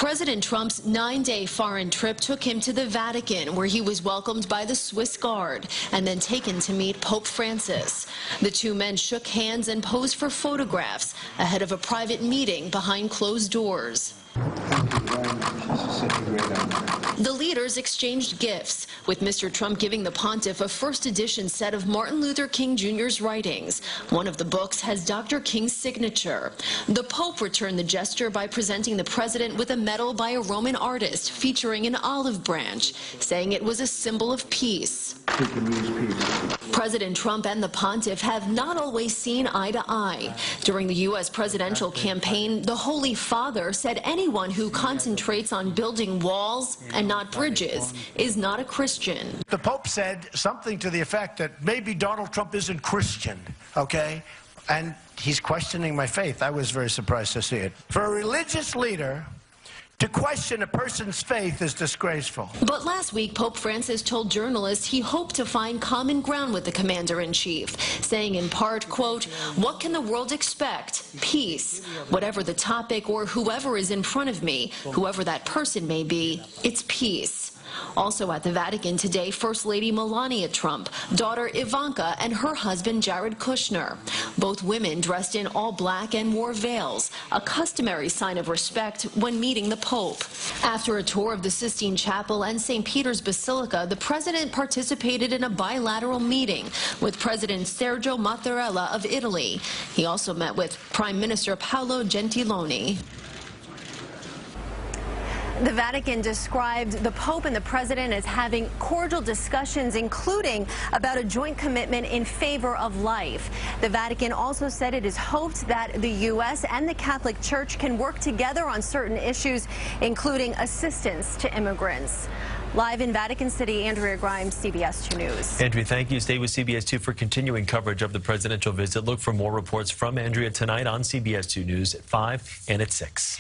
President Trump's 9-day foreign trip took him to the Vatican, where he was welcomed by the Swiss Guard and then taken to meet Pope Francis. The two men shook hands and posed for photographs ahead of a private meeting behind closed doors. The leaders exchanged gifts, with Mr. Trump giving the pontiff a first edition set of Martin Luther King Jr.'s writings. One of the books has Dr. King's signature. The Pope returned the gesture by presenting the president with a medal by a Roman artist featuring an olive branch, saying it was a symbol of peace. President Trump and the pontiff have not always seen eye to eye. During the U.S. presidential campaign, the Holy Father said anyone who concentrates on building walls and not bridges is not a Christian. The Pope said something to the effect that maybe Donald Trump isn't Christian, okay? And he's questioning my faith. I was very surprised to see it. For a religious leader to question a person's faith is disgraceful. But last week, Pope Francis told journalists he hoped to find common ground with the commander-in-chief, saying in part, quote, "What can the world expect? Peace. Whatever the topic or whoever is in front of me, whoever that person may be, it's peace." Also at the Vatican today, First Lady Melania Trump, daughter Ivanka, and her husband Jared Kushner. Both women dressed in all black and wore veils, a customary sign of respect when meeting the Pope. After a tour of the Sistine Chapel and St. Peter's Basilica, the president participated in a bilateral meeting with President Sergio Mattarella of Italy. He also met with Prime Minister Paolo Gentiloni. The Vatican described the Pope and the President as having cordial discussions, including about a joint commitment in favor of life. The Vatican also said it is hoped that the U.S. and the Catholic Church can work together on certain issues, including assistance to immigrants. Live in Vatican City, Andrea Grymes, CBS 2 News. Andrea, thank you. Stay with CBS 2 for continuing coverage of the presidential visit. Look for more reports from Andrea tonight on CBS 2 News at 5 and at 6.